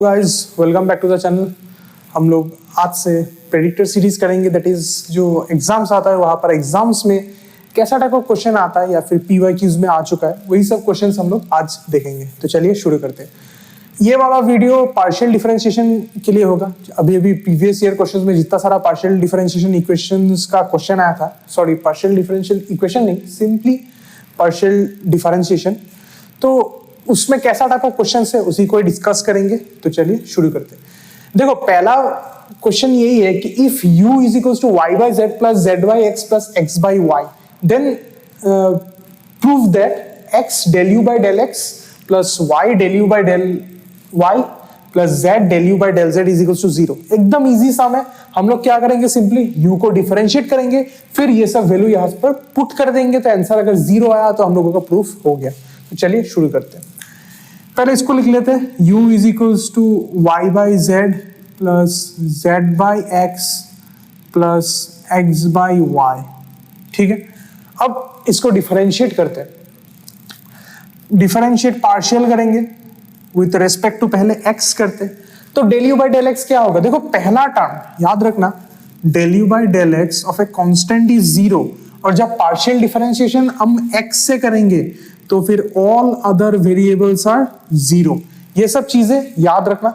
Guys welcome back to the channel. हम लोग आज से प्रेडिक्टर सीरीज करेंगे, दैट इज जो एग्जाम्स आता है वहां पर एग्जाम्स में कैसा टाइप ऑफ क्वेश्चन आता है या फिर पीवाईक्यूज में आ चुका है, वही सब क्वेश्चंस हम लोग आज देखेंगे। तो चलिए शुरू करते हैं। ये वाला वीडियो पार्शियल डिफरेंशिएशन के लिए होगा। अभी प्रीवियस ईयर क्वेश्चंस में जितना सारा पार्शियल डिफरेंशिएशन इक्वेशंस का क्वेश्चन आया था, सॉरी पार्शियल डिफरेंशियल इक्वेशन नहीं, सिंपली पार्शियल डिफरेंशिएशन, तो उसमें कैसा टाइप ऑफ क्वेश्चन है उसी को डिस्कस करेंगे। तो चलिए शुरू करते हैं। देखो पहला क्वेश्चन यही है कि if u is equal to y by Z plus Z by x plus X by Y, then prove that x del u by del X plus y del u by del y plus z del u by del z is equal to 0। एकदम easy सम है। हम लोग क्या करेंगे, simply u को differentiate करेंगे, फिर ये सब वैल्यू यहां पर पुट कर देंगे, तो आंसर अगर 0 आया तो हम लोगों का प्रूफ हो गया। तो चलिए शुरू करते हैं। पहले इसको लिख लेते हैं, u is equals to Y by Z plus Z by x plus X by Y. ठीक है, अब इसको डिफरेंशिएट करते हैं। डिफरेंशिएट पार्शियल करेंगे विथ रेस्पेक्ट टू पहले x करते हैं, तो del you by del x क्या होगा। देखो पहला टर्म याद रखना, del you by del x of a constant is 0, और जब पार्शियल डिफरेंशिएशन हम x से करेंगे तो फिर ऑल अदर वेरिएबल्स आर 0। ये सब चीजें याद रखना,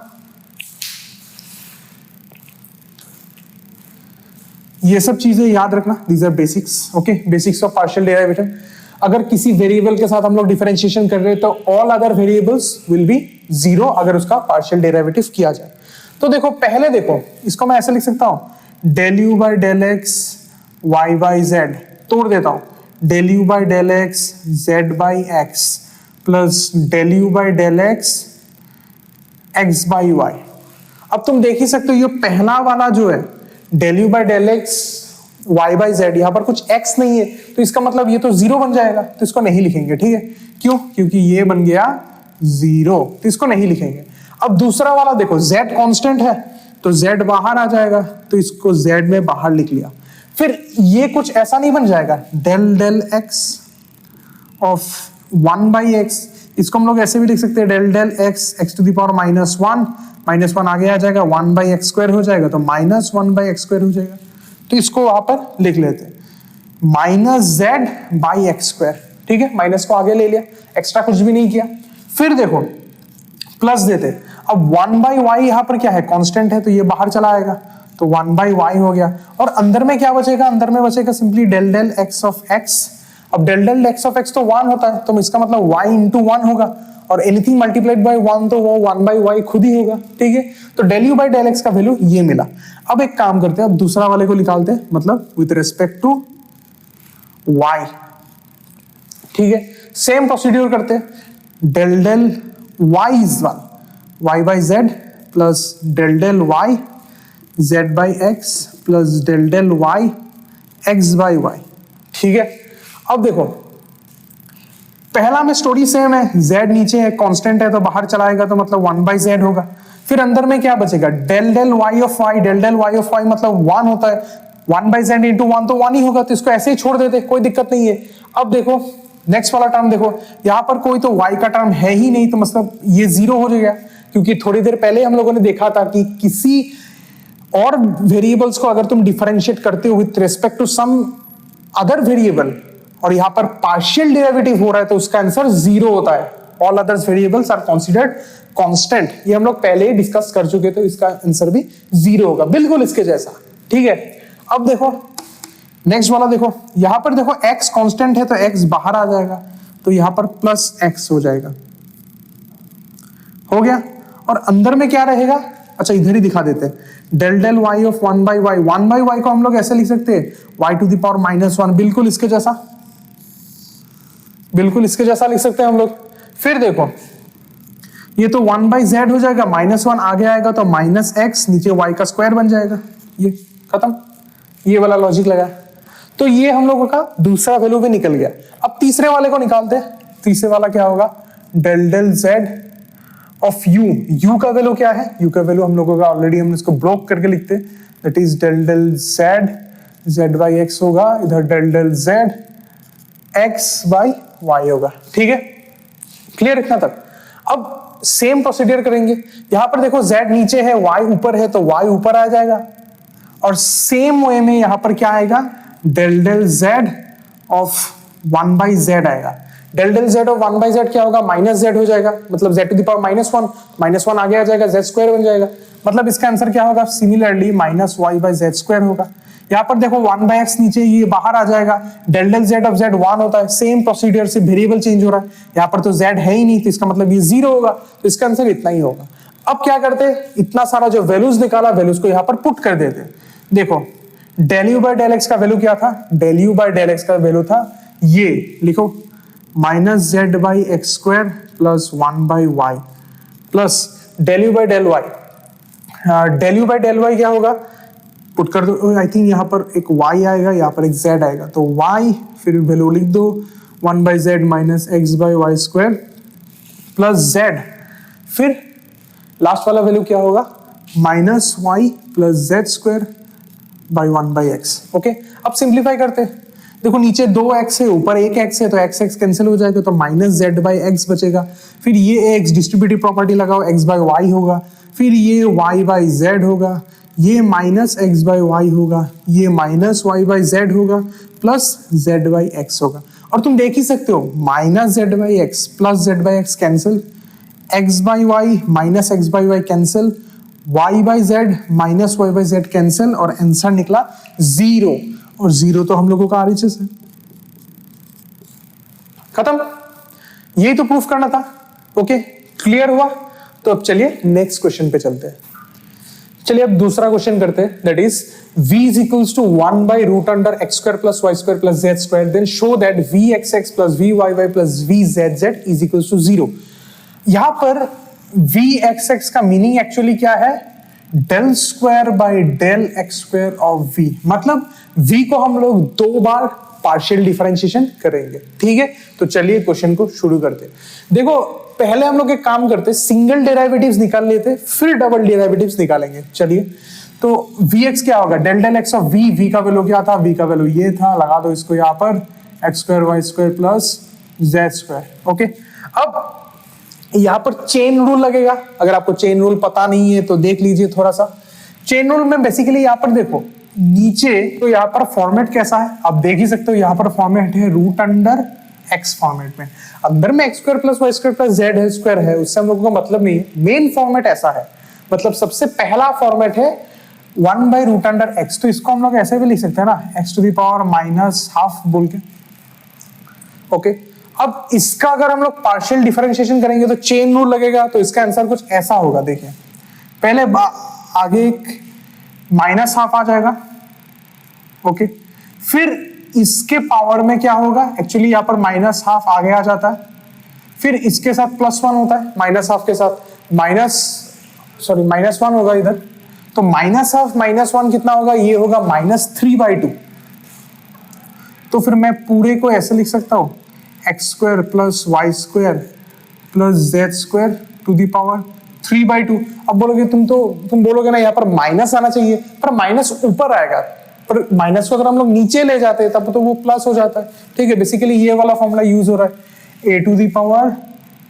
ये सब चीजें याद रखना। These our basics, okay, basics of partial derivative. अगर किसी वेरिएबल के साथ हम लोग डिफरेंशिएशन कर रहे हैं तो all other variables will be 0 अगर उसका पार्शियल डेरिवेटिव किया जाए। तो देखो पहले देखो, इसको मैं ऐसे लिख सकता हूं, del you by del X Y by Z, तोड़ देता हूं, del you by del X Z by x plus del you by del X X by Y. अब तुम देख ही सकते हो ये पहला वाला जो है del you by del X Y by Z, यहां पर कुछ एक्स नहीं है, तो इसका मतलब ये तो 0 बन जाएगा, तो इसको नहीं लिखेंगे। ठीक है, क्यों? क्योंकि ये बन गया 0, तो इसको नहीं लिखेंगे। अब दूसरा वाला देखो, z कांस्टेंट है तो z बाहर आ जाएगा, तो इसको z में बाहर लिख लिया। फिर ये कुछ ऐसा नहीं बन जाएगा, del del x of 1 by X, इसको हम लोग ऐसे भी लिख सकते हैं, del del X X to the power -1 आगे आ जाएगा, 1 बाई एक्स स्क्वायर हो जाएगा, तो -1 बाई एक्स स्क्वायर हो जाएगा। तो इसको वहां पर लिख लेते हैं, minus z by x square. ठीक है, माइनस को आगे ले लिया, एक्स्ट्रा कुछ भी नहीं किया। फिर देखो प्लस देते, अब 1 बाई वाई यहां पर क्या है, कांस्टेंट है, तो ये बाहर चला आएगा, तो 1 बाई वाई हो गया। और अंदर में क्या बचेगा, अंदर में बचेगा simply del del x of x. अब del del x of x तो 1 होता है, तो इसका मतलब y इंटू 1 होगा, और एनीथिंग मल्टीप्लाइड बाय 1 तो वो 1 बाई वाई खुद ही होगा। ठीक है, तो del you by del x का वैल्यू ये मिला। अब एक काम करते हैं, अब दूसरा वाले को निकालते हैं, मतलब विथ रेस्पेक्ट टू y। ठीक है, सेम प्रोसीड्यूर करते हैं, del del y is 1 y by Z plus del del y z by x plus del del y x by Y. ठीक है, अब देखो पहला में स्टोरी सेम है, z नीचे है, कांस्टेंट है, तो बाहर चलाएगा, तो मतलब 1 बाई जेड होगा। फिर अंदर में क्या बचेगा, del del y of y, del del y of y मतलब 1 होता है, 1 बाई जेड इंटू 1 तो 1 ही होगा, तो इसको ऐसे ही छोड़ देते, कोई दिक्कत नहीं है। अब देखो नेक्स्ट वाला टर्म देखो, यहां पर कोई तो y का टर्म है ही नहीं, तो मतलब ये 0 हो जाएगा, क्योंकि थोड़ी देर पहले हम लोगों ने देखा था कि किसी और वेरिएबल्स को अगर तुम डिफरेंशिएट करते हो with respect to some other variable और यहां पर पार्शियल डेरिवेटिव हो रहा है, तो उसका आंसर 0 होता है। All others variables are considered constant, ये हम लोग पहले ही डिस्कस कर चुके, तो इसका आंसर भी 0 होगा, बिल्कुल इसके जैसा। ठीक है, अब देखो नेक्स्ट वाला देखो, यहां पर देखो x कांस्टेंट है, तो x बाहर आ जाएगा, तो यहां पर प्लस x हो जाएगा, हो गया। और अंदर में क्या रहेगा, अच्छा इधर ही दिखा देते हैं, del del y of 1 by Y, 1 by Y को हम लोग ऐसे लिख सकते हैं, y टू द पावर -1, बिल्कुल इसके जैसा, बिल्कुल इसके जैसा लिख सकते हैं हम लोग। फिर देखो ये तो 1 बाई जेड हो जाएगा, -1 आगे आएगा, तो माइनस एक्स, नीचे y का स्क्वायर बन जाएगा, ये खत्म, ये वाला लॉजिक लगा। तो ये हम लोगों का दूसरा वैल्यू भी निकल गया। अब तीसरे वाले को निकालते हैं, तीसरे वाला क्या होगा, del del Z of u का वैल्यू क्या है, u का वैल्यू हम लोगों का ऑलरेडी हम इसको ब्लॉक करके लिखते हैं, that is del del z by x होगा, इधर del del z x by y होगा। ठीक है, क्लियर इतना तक। अब सेम प्रोसीजर करेंगे, यहां पर देखो z नीचे है y ऊपर है तो y ऊपर आ जाएगा, और सेम वे में यहां पर क्या आएगा, del del z of 1 by z आएगा। Del del z of 1 by z क्या होगा, माइनस z हो जाएगा, मतलब z to the power minus one आगे आ जाएगा, z स्क्वायर बन जाएगा, मतलब इसका आंसर क्या होगा, similarly minus Y by Z square होगा। यहाँ पर देखो 1 बाई एक्स नीचे ये बाहर आ जाएगा, del del z of z 1 होता है, सेम प्रोसीजर से वेरिएबल चेंज हो रहा है, यहाँ पर तो z है ही नहीं तो इसका मतलब ये 0 होगा, तो इसका आंसर इतना ही होगा। अब क्या करते, इतना सारा जो वैल्यूज निकाला वैल्यूज को यहाँ पर पुट कर देते। देखो del you by del x का वैल्यू क्या था, del you by del x का वैल्यू था ये, लिखो minus z by x square plus 1 by y plus del you by del y. Del you by del y क्या होगा, put कर दो, आई थिंक यहाँ पर एक y आएगा, यहाँ पर एक z आएगा, तो y फिर वैल्यू लिख दो 1 by z minus x by y square plus z, फिर लास्ट वाला वैल्यू क्या होगा, minus y plus z square by 1 by x. Okay, अब सिंप्लीफाई करते हैं, देखो नीचे 2x है ऊपर 1x है तो x कैंसिल हो जाएगा, तो माइनस जेड बाई एक्स बचेगा, फिर ये x डिस्ट्रीब्यूटिव प्रॉपर्टी लगाओ, x बाई वाई होगा, फिर ये y बाई जेड होगा, ये माइनस एक्स बाई वाई होगा, ये माइनस वाई बाई जेड होगा प्लस जेड बाई एक्स होगा। और तुम देख ही सकते हो minus z by x plus Z by x cancel, x by y minus x by y cancel, y by z minus Y by z cancel, और answer निकला 0, और 0 तो हम लोगों का RHS है। खत्म, यही तो प्रूफ करना था। ओके, क्लियर हुआ? तो अब चलिए नेक्स्ट क्वेश्चन पे चलते हैं। चलिए अब दूसरा क्वेश्चन करते हैं, that is v is equals to 1 by root under x square plus y square plus z square, then show that vxx plus vyy plus vzz is equals to 0। यहां पर vxx का मीनिंग एक्चुअली क्या है, del square by del x square of v, मतलब v को हम लोग 2 बार partial differentiation करेंगे। ठीक है, तो चलिए क्वेश्चन को शुरू करते हैं। देखो पहले हम लोग एक काम करते, सिंगल डेरिवेटिव्स निकाल लेते, फिर डबल डेरिवेटिव्स निकालेंगे। चलिए, तो vx क्या होगा, del del x of v का वैल्यू क्या था, v का वैल्यू ये था, लगा दो इसको यहाँ पर x square y square plus z square. Okay, अब यहाँ पर चेन रूल लगेगा, अगर आपको चेन रूल पता नहीं है तो देख लीजिए थोड़ा सा। चेन रूल में बेसिकली यहाँ पर देखो नीचे, तो यहाँ पर फॉर्मेट कैसा है आप देख ही सकते हो, यहाँ पर फॉर्मेट है रूट अंडर एक्स फॉर्मेट में, अंदर में x square plus y square plus z है स्क्वायर है, उससे हम लोगों को मतलब नहीं है। मेन फॉर्मेट ऐसा है, मतलब सबसे पहला फॉर्मेट है 1 बाई रूट अंडर एक्स, तो इसको हम लोग ऐसे भी लिख सकते हैं ना, x to the power minus half बोल के। ओके, अब इसका अगर हम लोग पार्शियल डिफरेंशिएशन करेंगे तो चेन रूल लगेगा, तो इसका आंसर कुछ ऐसा होगा। देखिए पहले आगे एक माइनस हाफ आ जाएगा, ओके, फिर इसके पावर में क्या होगा, एक्चुअली यहाँ पर माइनस हाफ आगे आ जाता है, फिर इसके साथ प्लस 1 होता है, माइनस हाफ के साथ माइनस 1 होगा इधर, तो माइनस हाफ माइनस 1 कितना होगा, ये होगा माइनस 3/2। तो फिर मैं पूरे को ऐसे लिख सकता हूं, x square plus y square plus z square to the power 3/2। अब बोलोगे तुम बोलोगे ना यहाँ पर माइनस आना चाहिए, पर माइनस ऊपर आएगा, पर माइनस को अगर हम लोग नीचे ले जाते हैं तब तो वो प्लस हो जाता है। ठीक है, बेसिकली ये वाला फॉर्मूला यूज हो रहा है, a to the power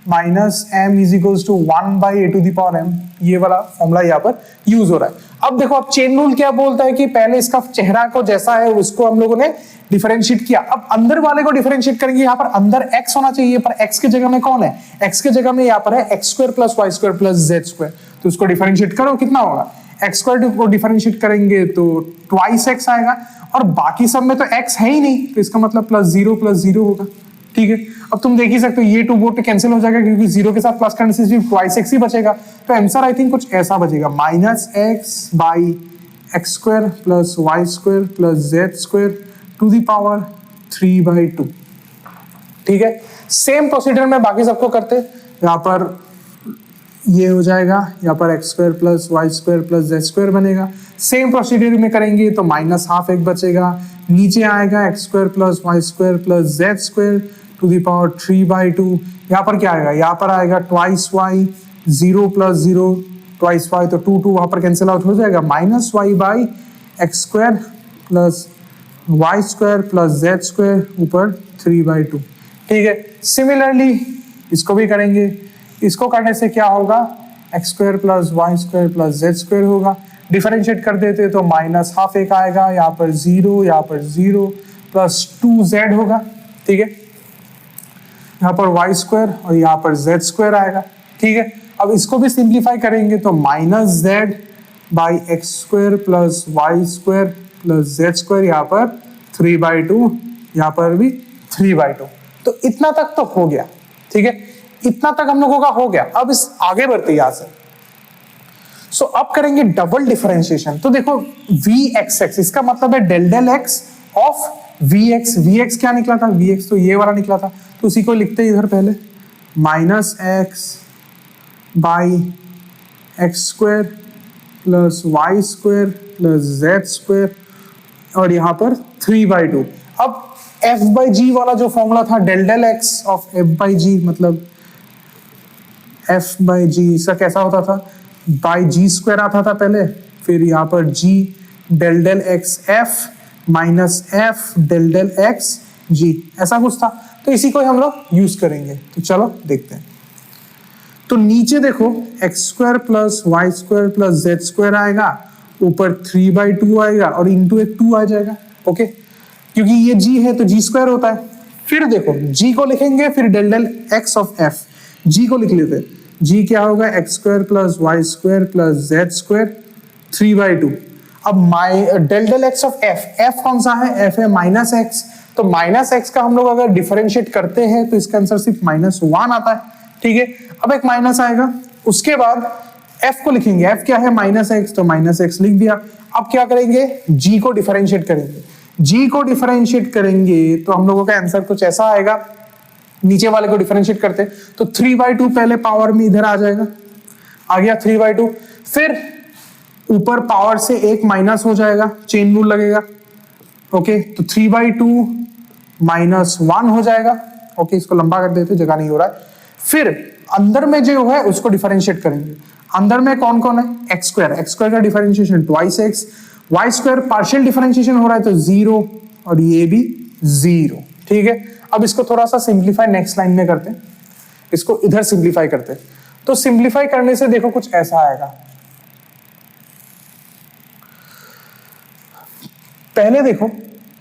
minus m is equals to 1 by a to the power m, ये वाला फॉर्मूला यहाँ पर यूज हो रहा है। अब देखो, अब चेन रूल क्या बोलता है कि पहले इसका चेहरा को जैसा है उसको हम लोगों ने डिफरेंशिएट किया, अब अंदर वाले को डिफरेंशिएट करेंगे, यहाँ पर अंदर x होना चाहिए, पर x की जगह में कौन है, x की जगह में यहाँ पर है x square plus y square plus z square, तो उसको डिफरेंशिएट करो, कितना होगा, एक्स स्क्वायर को डिफरेंशिएट करेंगे तो ट्वाइस एक्स आएगा, और बाकी सब में तो x है ही नहीं, तो इसका मतलब प्लस जीरो होगा। ठीक है, अब तुम देख ही सकते हो ये टू वो कैंसिल हो जाएगा, क्योंकि जीरो के साथ प्लस करने से सिर्फ ट्वाइस एक्स ही बचेगा, तो आंसर आई थिंक कुछ ऐसा बचेगा, minus x by x square plus y square plus z square to the power 3/2। ठीक है, सेम प्रोसीजर में बाकी सबको करते, यहाँ पर ये हो जाएगा, यहाँ पर x square plus y square plus z square बनेगा, सेम प्रोसीजर में करेंगे तो माइनस हाफ एक बचेगा, नीचे आएगा x square plus y square plus z square to the power 3/2। यहाँ पर क्या आएगा, यहाँ पर आएगा twice y, 0 plus 0 twice y, तो 2 वहां पर कैंसिल आउट हो जाएगा, minus Y by x square plus y square plus z square ऊपर 3/2। ठीक है, सिमिलरली इसको भी करेंगे, इसको करने से क्या होगा, x square plus y square plus z square होगा। डिफरेंशिएट कर देते तो माइनस हाफ एक आएगा, यहाँ पर 0, यहाँ पर 0 प्लस 2z होगा, ठीक है। यहाँ पर वाई स्क्वायर और यहाँ पर जेड स्क्वायर आएगा, ठीक है। अब इसको भी सिंप्लीफाई करेंगे तो minus z by x square plus y square plus z square, यहाँ पर 3/2, यहाँ पर भी 3/2। तो इतना तक तो हो गया, ठीक है, इतना तक हम लोगों का हो गया। अब इस आगे बढ़ते यहां से। सो अब करेंगे डबल डिफरेंशिएशन। तो देखो vxx, इसका मतलब है del del x of vx। vx क्या निकला था, vx तो ये वाला निकला था, तो उसी को लिखते हैं इधर पहले, minus x by x square plus y square plus z square और यहाँ पर 3/2। अब f बाई जी वाला जो फॉर्मूला था, del del x of f by g, मतलब f बाई जी, इसका कैसा होता था, बाई जी स्क्वायर आता था पहले, फिर यहाँ पर g del del x f minus f del del x g, ऐसा कुछ था। तो इसी को हम लोग यूज करेंगे। तो चलो देखते हैं। तो नीचे देखो x square plus y square plus z square आएगा, ऊपर 3/2 आएगा और इंटू एक 2 आ जाएगा, ओके, क्योंकि ये g है तो g स्क्वायर होता है। फिर देखो g को लिखेंगे, फिर del del x of f, g को लिख लेते हैं, g क्या होगा, x square plus y square plus z square 3/2। अब del del x of f कौन सा है, f है माइनस एक्स, तो माइनस एक्स का हम लोग अगर डिफरेंशिएट करते हैं तो इसका आंसर सिर्फ -1 आता है, ठीक है। अब एक माइनस आएगा, उसके बाद f को लिखेंगे, f क्या है माइनस एक्स, तो माइनस एक्स लिख दिया। अब क्या करेंगे, g को डिफरेंशिएट करेंगे, g को डिफरेंशिएट करेंगे तो हम लोगों का आंसर कुछ ऐसा आएगा। नीचे वाले को डिफरेंशिएट करते तो 3/2 पहले पावर में इधर आ जाएगा, आ गया 3/2, फिर ऊपर पावर से एक माइनस हो जाएगा, चेन रूल लगेगा, ओके, तो 3/2 -1 हो जाएगा, ओके, इसको लंबा कर देते, जगह नहीं हो रहा है। फिर अंदर में जो है उसको डिफरेंशिएट करेंगे, अंदर में कौन कौन है, एक्स स्क्वायर का differentiation twice x, y square partial differentiation हो रहा है तो 0 और ये भी 0, ठीक है। अब इसको थोड़ा सा सिंप्लीफाई नेक्स्ट लाइन में करते हैं, इसको इधर सिंप्लीफाई करते हैं। तो सिंप्लीफाई करने से देखो कुछ ऐसा आएगा। पहले देखो,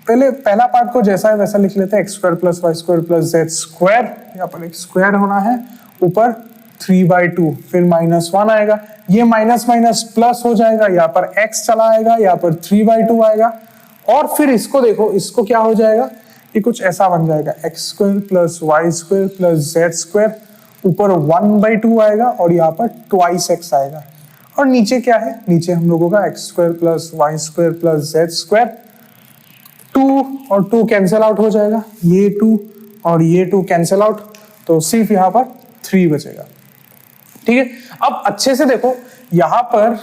पहले पहला पार्ट को जैसा है वैसा लिख लेते हैं, x square plus y square plus z square, यहाँ पर एक स्क्वायर होना है, ऊपर 3/2, फिर -1 आएगा, ये माइनस माइनस प्लस हो जाएगा, यहाँ पर x चला आएगा, यहाँ पर 3/2 आएगा, और फिर इसको देखो, इसको क्या हो जाएगा, ये कुछ ऐसा बन जाएगा, x square plus y square plus z square, ऊपर 1/2 आएगा और यहाँ पर ट्वाइस x आएगा, और नीचे क्या है, नीचे हम लोगों का x square plus y square plus z square, 2 और 2 कैंसिल आउट हो जाएगा, ये 2 और ये 2 कैंसिल आउट, तो सिर्फ यहाँ पर 3 बचेगा, ठीक है। अब अच्छे से देखो, यहाँ पर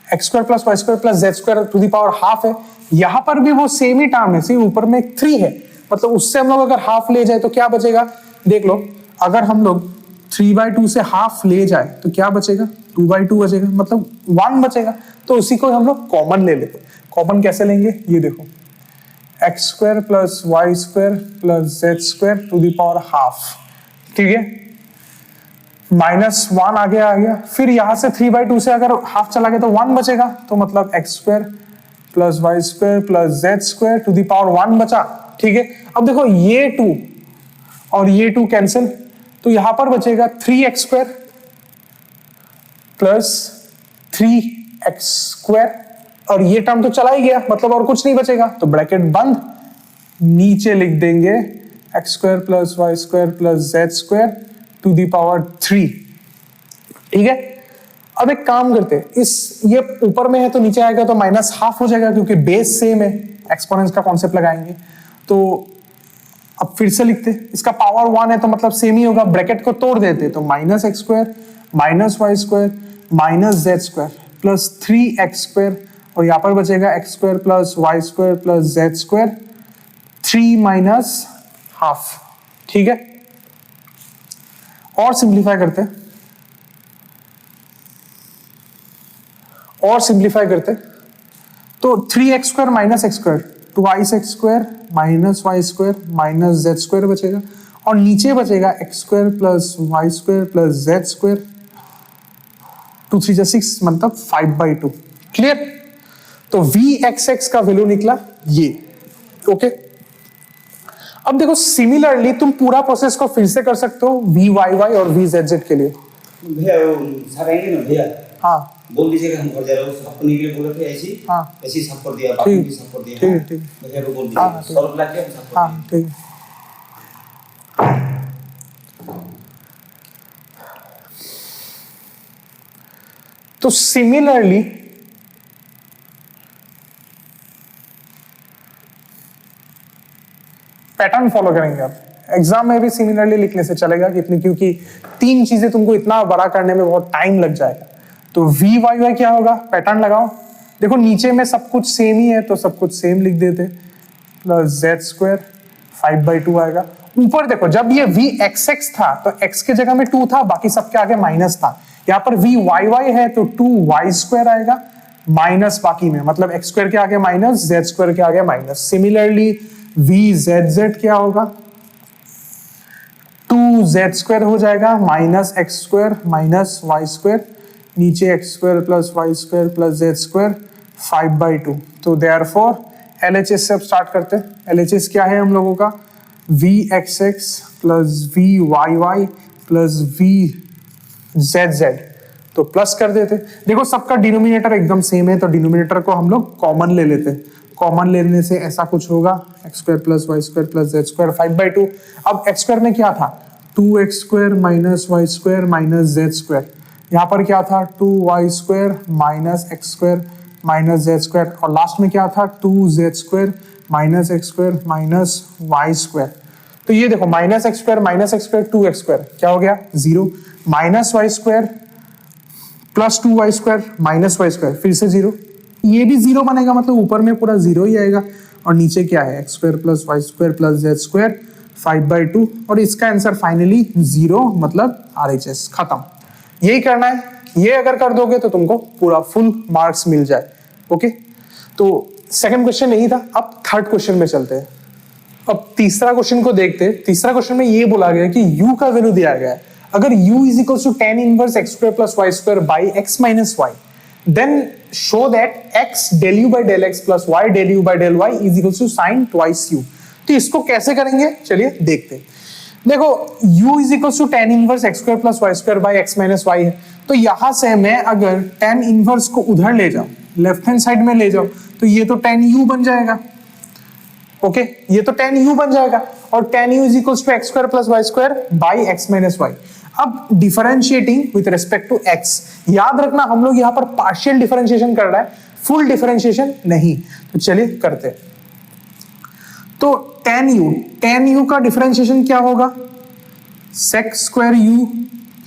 x square plus y square plus z square to the power half है, यहाँ पर भी वो सेम ही टर्म है, सिर्फ ऊपर में 3 है, मतलब उससे हम लोग अगर हाफ ले जाए तो क्या बचेगा, देख लो, अगर हम लोग 3/2 से हाफ ले जाए तो क्या बचेगा, 2/2 बचेगा, मतलब 1 बचेगा, तो उसी को हम लोग कॉमन ले लेते। कॉमन कैसे लेंगे, ये देखो, x square plus y square plus z square to the power half, ठीक है, -1 आगे आ गया, फिर यहां से 3/2 से अगर हाफ चला गया तो 1 बचेगा, तो मतलब x square plus y square plus z square to the power 1 बचा, ठीक है। अब देखो ये 2 और ये 2 कैंसिल, तो यहां पर बचेगा 3x square plus 3x square, और ये टर्म तो चला ही गया, मतलब और कुछ नहीं बचेगा, तो ब्रैकेट बंद, नीचे लिख देंगे x square plus y square plus z square to the power 3, ठीक है। अब एक काम करते हैं, इस ये ऊपर में है तो नीचे आएगा तो -1/2 हो जाएगा, क्योंकि बेस सेम है, एक्सपोनेंट्स का कॉन्सेप्ट लगाएंगे। तो अब फिर से लिखते, इसका पावर 1 है तो मतलब सेम ही होगा, ब्रैकेट को तोड़ देते, तो -x square minus y square minus z square plus 3x square, और यहां पर बचेगा x square plus y square plus z square 3 -1/2, ठीक है। और सिंप्लीफाई करते हैं, और सिंप्लीफाई करते, तो 3x square minus x square, 2x square minus y square minus z square बचेगा, और नीचे बचेगा x square plus y square plus z square, 2 3 6 मतलब 5/2। क्लियर? तो वी एक्स एक्स का वैल्यू निकला ये। ओके, अब देखो सिमिलरली तुम पूरा प्रोसेस को फिर से कर सकते हो वी वाई वाई और वी जेड जेड के लिए। भैया सर आएंगे ना भैया, हाँ बोल दीजिएगा हम कर दे रहे हो, साफ करने के लिए बोले थे ऐसी, हाँ ऐसी साफ कर दिया, ठीक भी साफ कर दिया। ठीक है, ठीक है। भैया को बोल हाँ, दीजिए ठीक। सॉल्व लाके हम साफ कर हाँ ठीक है। तो सिमिलरली पैटर्न फॉलो करेंगे आप एग्जाम में भी सिमिलरली लिखने से चलेगा कितनी, क्योंकि 3 चीजें तुमको इतना बड़ा करने में बहुत टाइम लग जाएगा। तो वी वाई वाई क्या होगा, पैटर्न लगाओ। देखो नीचे में सब कुछ सेम ही है तो सब कुछ सेम लिख देते, प्लस जेड स्क्वायर 5/2 आएगा। ऊपर देखो जब ये वी एक्स एक्स था तो एक्स के जगह में 2 था, बाकी सबके आगे माइनस था। यहाँ पर वी वाई वाई है तो 2y स्क्वायर आएगा माइनस बाकी में, मतलब एक्स स्क्वायर के आगे माइनस, जेड स्क्वायर के आगे minus. Similarly v z z क्या होगा, 2z स्क्वायर हो जाएगा minus x square minus y square, नीचे x square plus y square plus z square 5/2। तो देयरफॉर एलएचएस से अब स्टार्ट करते हैं। एलएचएस क्या है हम लोगों का, v x x plus v y y plus v z z, तो प्लस कर देते। देखो सबका डिनोमिनेटर एकदम सेम है तो डिनोमिनेटर को हम लोग कॉमन ले लेते हैं। कॉमन लेने से ऐसा कुछ होगा, x square plus y square plus z square 5/2। अब एक्स स्क्वायर में क्या था, 2x square minus y square minus z square. यहाँ पर क्या था, 2y square minus x square minus z square, और लास्ट में क्या था 2z square minus x square minus y square. तो ये देखो minus x square minus x square 2x square क्या हो गया 0, minus y square plus 2y square minus y square फिर से 0, ये भी 0 बनेगा, मतलब ऊपर में पूरा 0 ही आएगा। और नीचे क्या है, x square plus y square plus z square 5/2, और इसका आंसर फाइनली 0, मतलब RHS खत्म। यही करना है, ये अगर कर दोगे तो तुमको पूरा फुल मार्क्स मिल जाए। ओके, तो सेकंड क्वेश्चन यही था। अब थर्ड क्वेश्चन में चलते हैं। अब तीसरा क्वेश्चन को देखते हैं। तीसरा क्वेश्चन में ये बोला गया कि u का वैल्यू दिया गया है, अगर u is equals to tan inverse x square plus y square by x minus y, then show that x del u by del x plus y del u by del y is equals to sin twice u। तो इसको कैसे करेंगे, चलिए देखते हैं। देखो u is equals to tan inverse x square plus y square by x minus y है, तो यहां से मैं अगर tan inverse को उधर ले जाऊं, लेफ्ट हैंड साइड में ले जाऊं, तो ये तो tan u बन जाएगा। ओके, ये तो tan u बन जाएगा, और tan u is equals to x square plus y square by x minus y। अब differentiating with respect to x, याद रखना हम लोग यहाँ पर पार्शियल डिफरेंशिएशन कर रहा है, फुल डिफरेंशिएशन नहीं। तो चलिए करते हैं। तो tan u का डिफरेंशिएशन क्या होगा, sec स्क्वायर u,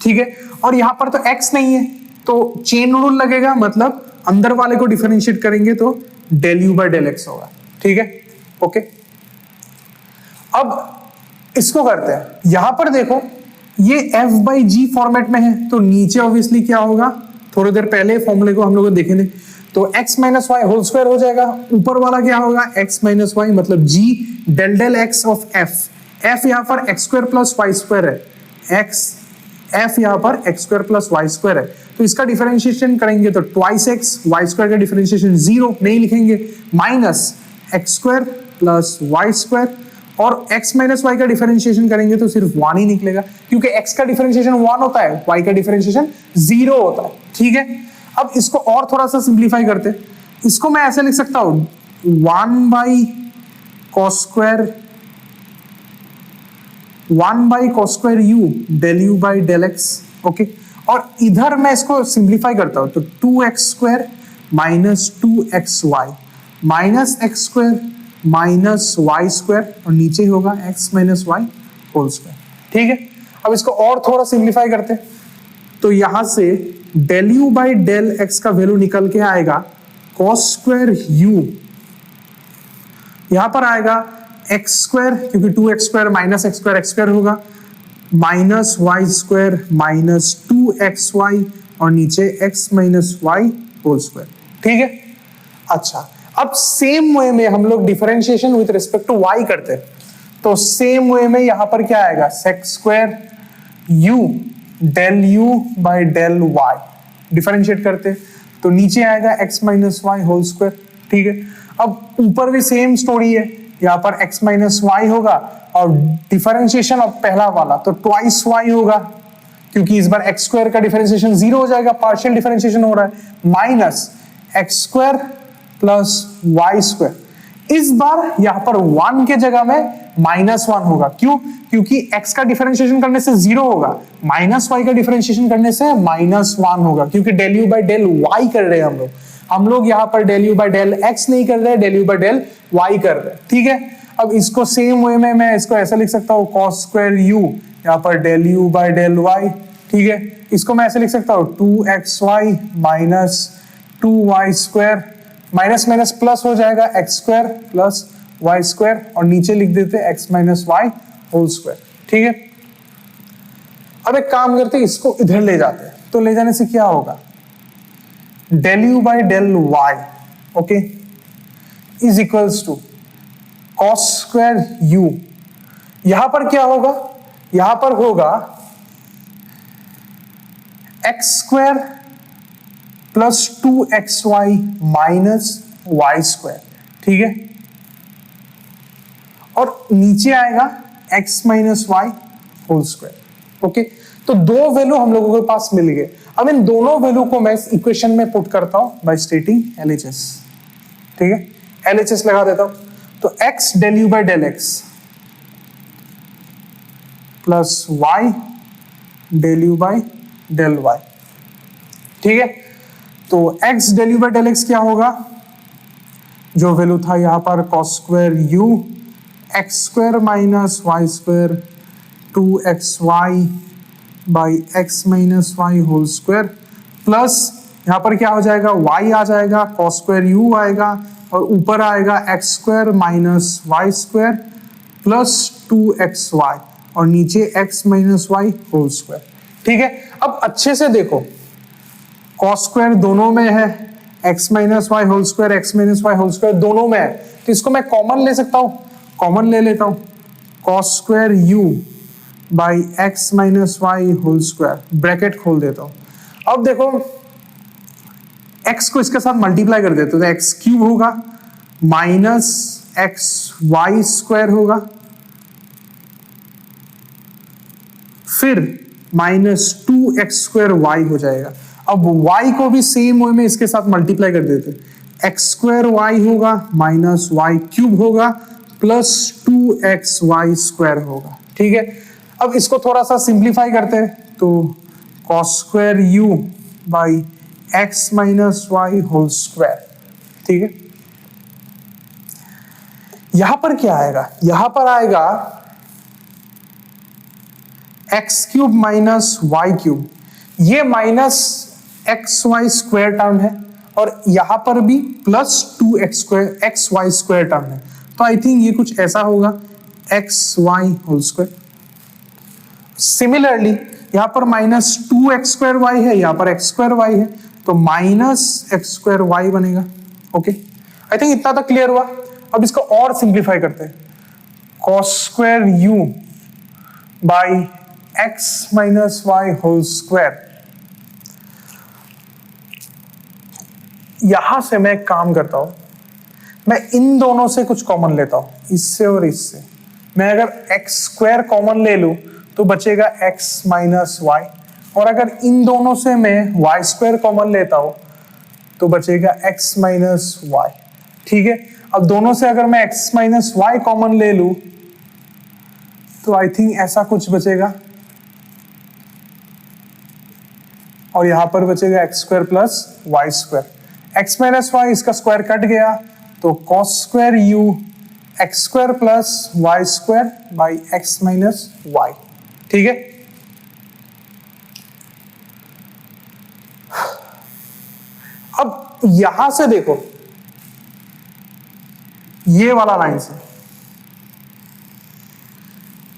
ठीक है। और यहाँ पर तो x नहीं है तो चेन रूल लगेगा, मतलब अंदर वाले को डिफरेंशिएट करेंगे तो del u by del x होगा, ठीक है। ओके, अब इसको करते हैं। यहां पर देखो ये f by g फॉर्मेट में है, तो नीचे ऑब्वियसली क्या होगा, थोड़ी देर पहले फॉर्मूले को हम लोग देखे थे, तो x minus y whole square हो जाएगा। ऊपर वाला क्या होगा, x माइनस वाई, मतलब g del del x of f। f यहाँ पर x square plus y square है, f यहाँ पर x square plus y square है, तो इसका डिफरेंशिएशन करेंगे तो ट्वाइस x, वाई स्क्वायर का डिफरेंशिएशन 0 नहीं लिखेंगे, minus x square plus y square, और x माइनस वाई का डिफरेंशिएशन करेंगे तो सिर्फ 1 ही निकलेगा, क्योंकि x का डिफरेंशिएशन 1 होता है, y का डिफरेंशिएशन 0 होता है, ठीक है। अब इसको और थोड़ा सा सिंप्लीफाई करते हैं। इसको मैं ऐसे लिख सकता हूं 1 by cos square u del u by del x। Okay, और इधर मैं इसको सिंप्लीफाई करता हूं तो 2x स्क्वायर माइनस 2xy माइनस x square minus y square, और नीचे होगा x minus y whole square, ठीक है। अब इसको और थोड़ा सिंप्लीफाई करते हैं, तो यहां से del u by del x का वैल्यू निकल के आएगा cos स्क्वायर u, यहां पर आएगा x स्क्वायर, क्योंकि 2x square minus x square होगा, minus y square minus 2xy, और नीचे x minus y whole square, ठीक है। अच्छा, अब सेम वे में हम लोग differentiation with respect to y करते हैं। तो सेम वे में यहां पर क्या आएगा, sec square u del u by del y, differentiate करते तो नीचे आएगा x minus y whole square. ठीक है, अब ऊपर भी सेम स्टोरी है, यहाँ पर x माइनस वाई होगा और डिफरेंशिएशन ऑफ पहला वाला तो ट्वाइस y होगा, क्योंकि इस बार x स्क्वायर का डिफरेंशिएशन 0 हो जाएगा, पार्शियल डिफरेंशिएशन हो रहा है, minus x square plus y square. इस बार यहां पर 1 के जगह में -1 होगा, क्यों? क्योंकि x का डिफरेंशिएशन करने से 0 होगा, माइनस y का डिफरेंशिएशन करने से -1 होगा, क्योंकि del u by del y कर रहे हैं हम लोग यहां पर del u by del x नहीं कर रहे, del u by del y कर रहे हैं। ठीक है, अब इसको सेम वे में मैं इसको ऐसा लिख सकता हूं, cos स्क्वायर u यहां पर del u by del y। ठीक है, इसको मैं ऐसे लिख सकता हूं 2xy minus 2y square, minus minus plus हो जाएगा x square plus y square, और नीचे लिख देते हैं x minus y whole square. ठीक है, अब एक काम करते हैं, इसको इधर ले जाते हैं, तो ले जाने से क्या होगा, del u by del y okay is equals to cos square u। यहां पर क्या होगा, यहां पर होगा x square plus 2xy minus y square. ठीक है, और नीचे आएगा x minus y whole square. Okay, तो दो वैल्यू हम लोगों के पास मिल गए। अब इन दोनों वैल्यू को मैं इक्वेशन में पुट करता हूं बाय स्टेटिंग LHS। ठीक है, LHS लगा देता हूं, तो x del u by del x plus y del u by del y। ठीक है, तो x del u by del x क्या होगा, जो वैल्यू था यहां पर cos square u x square minus y square 2xy by x minus y whole square, plus यहां पर क्या हो जाएगा, y आ जाएगा, cos स्क्वायर u आएगा, और ऊपर आएगा x square minus y square plus 2xy, और नीचे x minus y whole square. ठीक है, अब अच्छे से देखो, cos स्क्वायर दोनों में है, x minus y whole square, x minus y whole square दोनों में है, तो इसको मैं कॉमन ले सकता हूं, कॉमन ले लेता हूं, cos square u by x minus y whole square, bracket खोल देता हूं। अब देखो x को इसके साथ मल्टीप्लाई कर देते, तो x क्यूब होगा माइनस एक्स वाई स्क्वायर होगा, फिर माइनस 2x स्क्वायर वाई हो जाएगा। अब y को भी सेम वे में इसके साथ मल्टीप्लाई कर देते, एक्स स्क्वायर वाई होगा माइनस वाई क्यूब होगा प्लस 2xy स्क्वायर होगा। ठीक है, अब इसको थोड़ा सा सिंप्लीफाई करते हैं, तो cos square u by x minus y whole square. ठीक है, यहां पर क्या आएगा, यहां पर आएगा x cube minus y cube, ये minus x y square term है, और यहां पर भी plus 2x square x y square term है, तो आई थिंक ये कुछ ऐसा होगा x y whole square. Similarly यहां पर माइनस 2x स्क्वायर वाई है, यहां पर एक्स स्क्वायर वाई है, तो माइनस एक्स स्क्वायर वाई बनेगा। ओके, आई थिंक इतना तक क्लियर हुआ। अब इसको और सिंप्लीफाई करते हैं, cos square u by x minus y whole square. यहां से मैं एक काम करता हूं, मैं इन दोनों से कुछ कॉमन लेता हूं, इससे और इससे। मैं अगर एक्स स्क्वायर कॉमन ले लूं तो बचेगा एक्स माइनस वाई, और अगर इन दोनों से मैं वाई स्क्वायर कॉमन लेता हूं तो बचेगा एक्स माइनस वाई। ठीक है, अब दोनों से अगर मैं एक्स माइनस वाई कॉमन ले लूं तो आई थिंक ऐसा कुछ बचेगा, और यहां पर बचेगा x square plus y square. X minus y इसका स्क्वायर कट गया, तो cos square u x square plus y square by x minus y. ठीक है, अब यहां से देखो, ये वाला लाइन से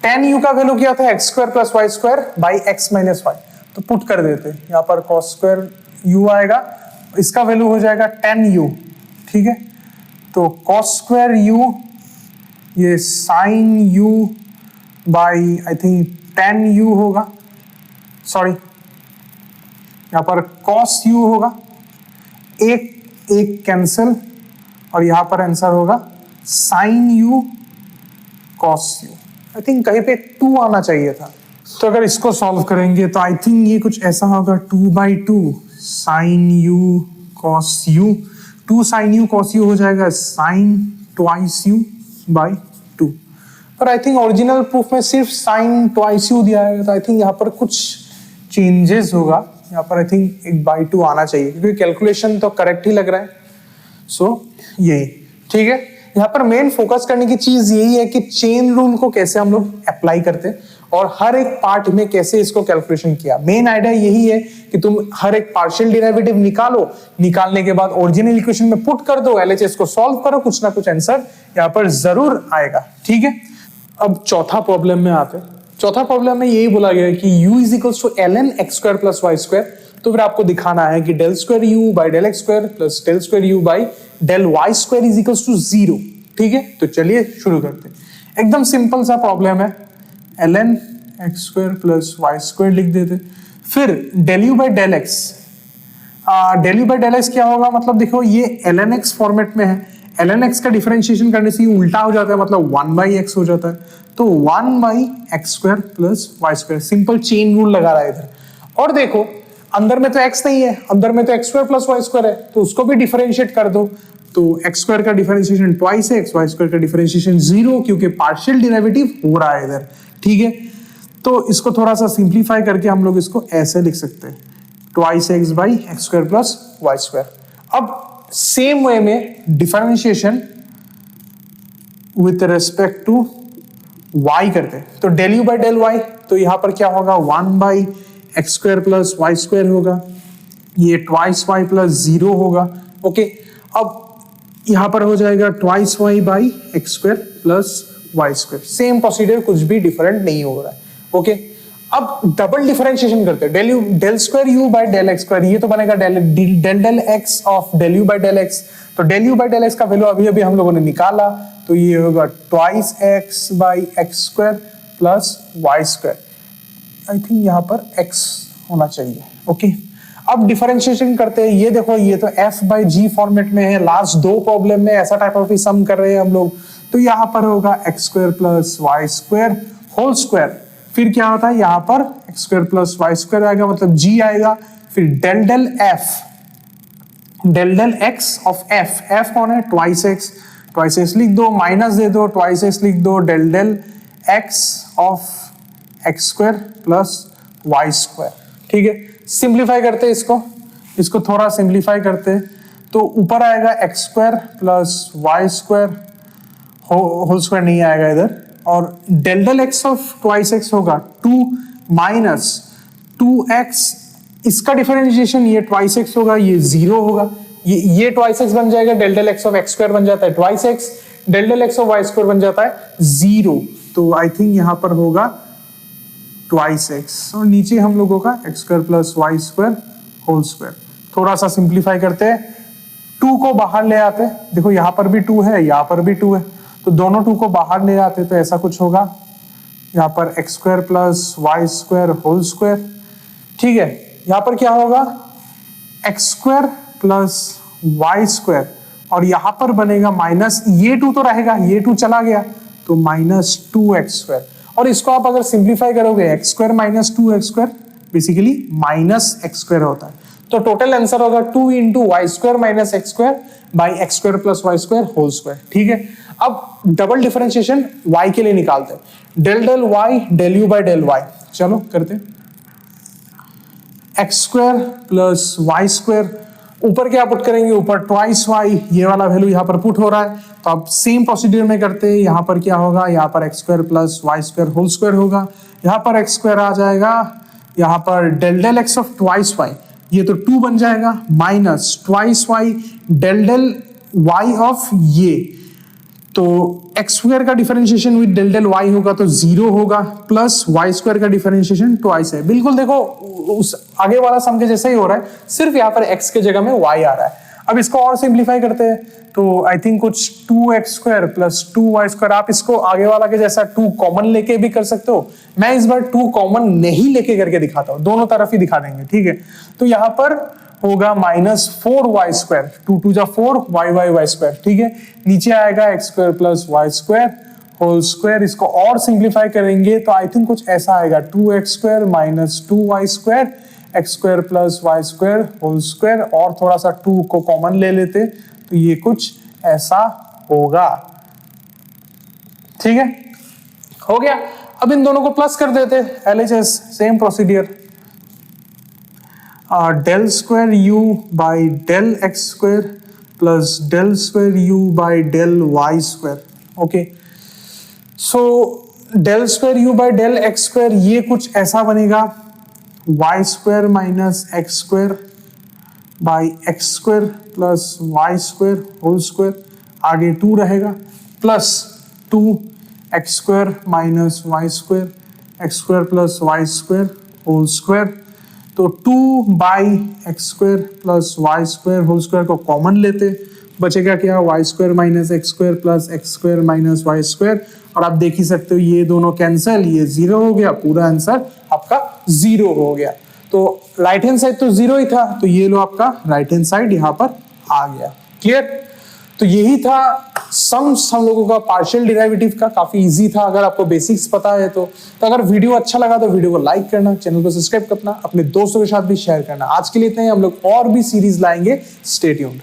tan u का वैल्यू क्या था, x square plus y square by x minus y, तो पुट कर देते, यहां पर cos स्क्वायर u आएगा, इसका वैल्यू हो जाएगा tan u। ठीक है, तो cos स्क्वायर u ये sine u by I think tan u होगा, सॉरी यहाँ पर कॉस यू होगा, एक एक कैंसिल, और यहाँ पर आंसर होगा sine u cos u. I think कहीं पे 2 आना चाहिए था। तो अगर इसको सॉल्व करेंगे तो आई थिंक ये कुछ ऐसा होगा 2/2 sine u cos u, 2 sine u cos u हो जाएगा साइन ट्वाइस यू बाई 2। पर आई थिंक ओरिजिनल प्रूफ में सिर्फ साइन ट्वाइस यू दिया है, तो आई थिंक यहाँ पर कुछ चेंजेस होगा, यहाँ पर आई थिंक 1/2 आना चाहिए, क्योंकि कैलकुलेशन तो करेक्ट ही लग रहा है। सो यही ठीक है। यहाँ पर मेन फोकस करने की चीज यही है कि चेन रूल को कैसे हम लोग अप्लाई करते हैं और हर एक पार्ट में कैसे इसको कैलकुलेशन किया। मेन आइडिया यही है कि तुम हर एक पार्शियल डेरिवेटिव निकालो, निकालने के बाद ओरिजिनल इक्वेशन में पुट कर दो, एलएचएस को सॉल्व करो, कुछ ना कुछ आंसर यहाँ पर जरूर आएगा। ठीक है, अब चौथा प्रॉब्लम में आते हैं। चौथा प्रॉब्लम में यही बोला गया है कि u is equals to ln x square plus y square. तो फिर आपको दिखाना है कि del square u by del x square plus del square u by del y square is equals to 0। ठीक है, तो चलिए शुरू करते हैं। एकदम सिंपल सा प्रॉब्लम है, ln x square plus y square लिख देते, फिर del u by del x. Del u by del x क्या होगा, मतलब देखो ये ln x फॉर्मेट में है, ln x का डिफरेंशिएशन करने से ये उल्टा हो जाता है, मतलब 1/x हो जाता है। तो 1/x square plus y square, simple chain rule लगा रहा है इधर। और देखो अंदर में तो x नहीं है, अंदर में तो x square plus y square है, तो उसको भी डिफरेंशिएट कर दो। तो x स्क्वायर का डिफरेंशिएशन ट्वाइस है, वाई स्क्वायर का डिफरेंशिएशन 0, क्योंकि पार्शियल डेरिवेटिव हो रहा है इधर। ठीक है, तो इसको थोड़ा सा सिंप्लीफाई करके हम लोग इसको ऐसे लिख सकते हैं, twice x by x square plus y square. अब सेम वे में differentiation with respect to y करते हैं, तो del u by del y, तो यहां पर क्या होगा 1/x square plus y square होगा, ये ट्वाइस y प्लस 0 होगा। ओके, अब यहां पर हो जाएगा twice y by x square plus y square. Same procedure, कुछ भी डिफरेंट नहीं हो रहा है। ओके, अब डबल डिफरेंशिएशन करते हैं, del square u by del x square, ये तो बनेगा del x of del u by del x. तो del u by del x का वैल्यू अभी अभी हम लोगों ने निकाला, तो ये होगा twice x by x square plus y square. I think यहाँ पर x होना चाहिए। ओके, अब डिफरेंशिएशन करते हैं, ये देखो ये तो f बाई जी फॉर्मेट में है, लास्ट 2 प्रॉब्लम में ऐसा टाइप ऑफ सम कर रहे हैं हम लोग। तो यहाँ पर होगा x square plus y square whole square, फिर क्या होता है यहाँ पर x square plus y square आएगा, मतलब g आएगा, फिर del del f, del del x of f कौन है, ट्वाइस एक्स लिख दो, माइनस दे दो, ट्वाइस एक्स लिख दो, del del x of x square plus y square. ठीक है, सिंप्लीफाई करते हैं इसको थोड़ा सिंप्लीफाई करते हैं, तो ऊपर आएगा x square plus y square whole square नहीं आएगा इधर, और del del x of twice x होगा 2 माइनस 2x, इसका डिफरेंशिएशन ये ट्वाइस एक्स होगा, ये 0 होगा, ये ट्वाइस एक्स बन जाएगा, del del x of x square बन जाता है twice x, del del x of y square बन जाता है 0। तो आई थिंक यहां पर होगा ट्वाइस एक्स, और नीचे हम लोगों का x square plus y square whole square. थोड़ा सा सिंप्लीफाई करते हैं, 2 को बाहर ले आते हैं, देखो यहां पर भी 2 है, यहां पर भी 2 है, तो दोनों 2 को बाहर ले आते, तो ऐसा कुछ होगा, यहाँ पर x square plus y square whole square. ठीक है, यहाँ पर क्या होगा x square plus y square, और यहां पर बनेगा माइनस, ये 2 तो रहेगा, ये 2 चला गया, तो माइनस 2x स्क्वायर। और इसको आप अगर सिंप्लीफाई करोगे x square minus 2x square basically minus x square होता है, तो टोटल आंसर होगा 2 into y square minus x square by x square plus y square whole square. ठीक है, अब डबल डिफरेंशिएशन y के लिए निकालते हैं, del del y del u by del y। चलो करते हैं, x square plus y square, ऊपर क्या पुट करेंगे, ऊपर ट्वाइस y, ये वाला वैल्यू यहाँ पर पुट हो रहा है, तो अब सेम प्रोसीजर में करते हैं, यहाँ पर क्या होगा, यहाँ पर x square plus y square whole square होगा, यहाँ पर एक्स स्क्वायर आ जाएगा, यहाँ पर del del x of twice y, ये तो 2 बन जाएगा, minus twice y del del y of ये, तो एक्स स्क्वायर का differentiation with del del y होगा तो 0 होगा, प्लस वाई स्क्वायर का डिफरेंशिएशन ट्वाइस है। बिल्कुल देखो उस आगे वाला सम के जैसा ही हो रहा है, सिर्फ यहाँ पर x के जगह में y आ रहा है। अब इसको और सिंप्लीफाई करते हैं तो आई थिंक कुछ 2x² प्लस 2y², आप इसको आगे वाला के जैसा 2 कॉमन लेके भी कर सकते हो। मैं इस बार 2 कॉमन नहीं लेके करके दिखाता हूं, दोनों तरफ ही दिखा देंगे, ठीक है। तो यहां पर होगा -4y², 2 2 जा 4 y², ठीक है। नीचे आएगा x² plus y² whole square. इसको और सिंप्लीफाई करेंगे तो आई थिंक कुछ ऐसा आएगा 2x² minus 2y² x² plus y² whole square, और थोड़ा सा 2 को कॉमन ले लेते तो ये कुछ ऐसा होगा, ठीक है। हो गया। अब इन दोनों को प्लस कर देते, LHS same procedure, del square u by del x² plus del square u by del y², okay. So del square u by del x² ये कुछ ऐसा बनेगा y² minus x² by x² plus y² whole square, आगे 2 रहेगा, plus 2 x² minus y² x² plus y² whole square. तो 2 by x² plus y² whole square को common लेते, बचेगा क्या y² minus x² plus x² minus y², और आप देख ही सकते हो ये दोनों कैंसिल, ये 0 हो गया, पूरा आंसर आपका 0 हो गया। तो राइट हैंड साइड तो 0 ही था, तो ये लो आपका राइट हैंड साइड यहाँ पर आ गया। क्लियर? तो यही था सम्स हम लोगों का पार्शियल डेरिवेटिव का, काफी इजी था अगर आपको बेसिक्स पता है तो अगर वीडियो अच्छा लगा तो वीडियो को लाइक करना, चैनल को सब्सक्राइब करना, अपने दोस्तों के साथ भी शेयर करना। आज के लिए इतना ही, हम लोग और भी सीरीज लाएंगे, स्टे ट्यून्ड।